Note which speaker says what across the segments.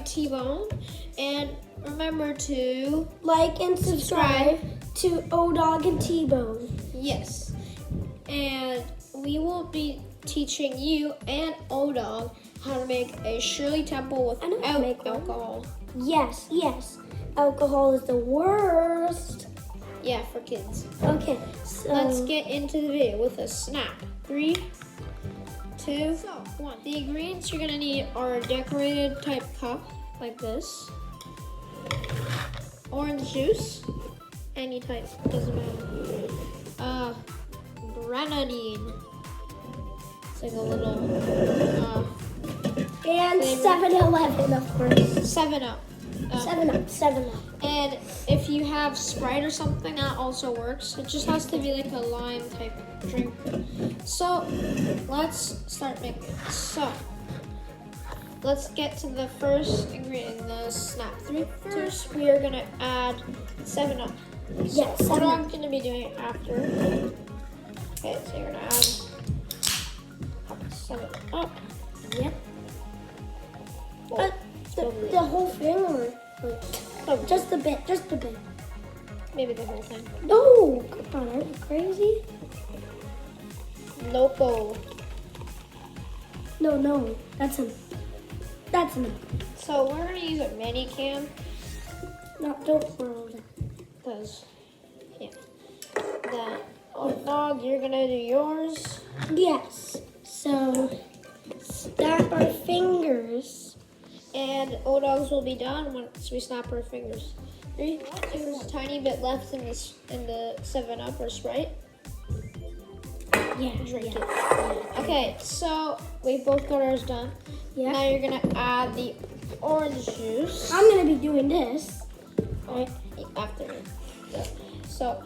Speaker 1: Tbone, and remember to
Speaker 2: like and subscribe to Odog and Tbone.
Speaker 1: Yes, and we will be teaching you and Odog how to make a Shirley Temple without alcohol.
Speaker 2: Yes. Alcohol is the worst.
Speaker 1: Yeah, for kids.
Speaker 2: Okay, so
Speaker 1: Let's get into the video with a snap. 3, 2, 1. The ingredients you're gonna need are a decorated type cup like this, orange juice, any type, doesn't matter. Grenadine. It's like a little
Speaker 2: and
Speaker 1: flavor.
Speaker 2: 7-Eleven, of course.
Speaker 1: 7-Up.
Speaker 2: 7-Up.
Speaker 1: And if you have Sprite or something, that also works. It just has to be like a lime type drink. So let's start making it. So let's get to the first ingredient, the snap. First, we are gonna add 7-Up.
Speaker 2: Yes,
Speaker 1: So
Speaker 2: 7-Up.
Speaker 1: I'm gonna be doing it after. Okay, so you're gonna add 7-Up.
Speaker 2: Yep.
Speaker 1: Well,
Speaker 2: The whole thing, or like, just a bit.
Speaker 1: maybe the whole thing.
Speaker 2: No, come on, are you crazy?
Speaker 1: Loco.
Speaker 2: No, that's enough.
Speaker 1: So we're gonna use a mini can.
Speaker 2: No, don't swirl that.
Speaker 1: Because, yeah. That. Oh, dog, you're gonna do yours.
Speaker 2: Yes. So snap our fingers.
Speaker 1: And Odog's will be done once we snap our fingers. 3, 2, there's a tiny bit left in this in the 7-Up or Sprite.
Speaker 2: Yeah.
Speaker 1: Drink
Speaker 2: yeah.
Speaker 1: it. Okay, so we've both got ours done.
Speaker 2: Yeah.
Speaker 1: Now you're gonna add the orange juice.
Speaker 2: I'm gonna be doing this.
Speaker 1: Right after me. So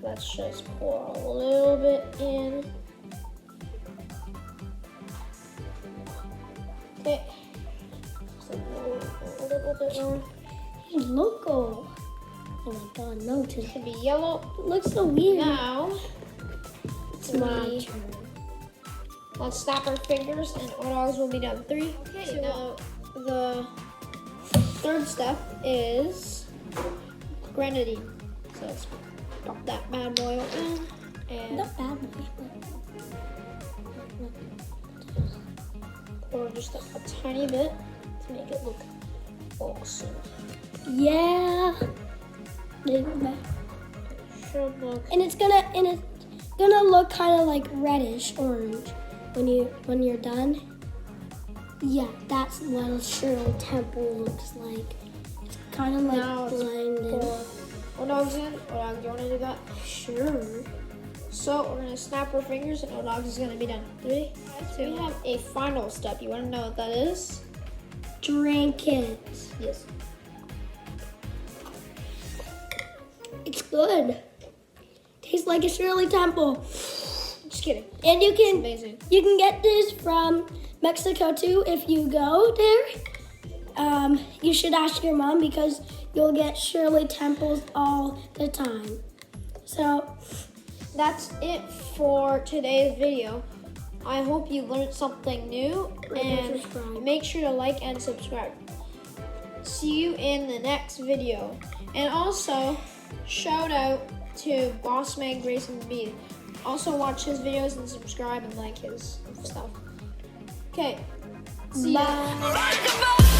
Speaker 1: let's just pour a little bit in. Okay. A little bit more.
Speaker 2: Hey, loco. Oh my god, no.
Speaker 1: It should be yellow.
Speaker 2: It looks so weird.
Speaker 1: Now
Speaker 2: It's my turn.
Speaker 1: let's snap our fingers and Odog's will be done. 3. Okay, so now the third step is grenadine. So let's pop that bad boy open and
Speaker 2: Not bad.
Speaker 1: pour just a tiny bit to make it look awesome.
Speaker 2: Yeah.
Speaker 1: Should look.
Speaker 2: And it's gonna look kind of like reddish orange when you're done. Yeah, that's what a Shirley Temple looks like. It's kind of like
Speaker 1: Now it's
Speaker 2: blended.
Speaker 1: Odog's in. Odog, do you want to do that?
Speaker 2: Sure.
Speaker 1: So we're gonna snap our fingers and Odog's is gonna be done. 3, 2. We have a final step. You want to know what that is?
Speaker 2: Drink it.
Speaker 1: Yes.
Speaker 2: It's good. Tastes like a Shirley Temple.
Speaker 1: Just kidding.
Speaker 2: And you
Speaker 1: It's
Speaker 2: can
Speaker 1: amazing.
Speaker 2: get this from Mexico too if you go there. You should ask your mom because you'll get Shirley Temples all the time. So
Speaker 1: That's it for today's video. I hope you learned something new and
Speaker 2: subscribe.
Speaker 1: make sure to like and subscribe. See you in the next video. And also, shout out to Bossman Grayson B. Also watch his videos and subscribe and like his stuff. Okay. See ya.
Speaker 2: bye.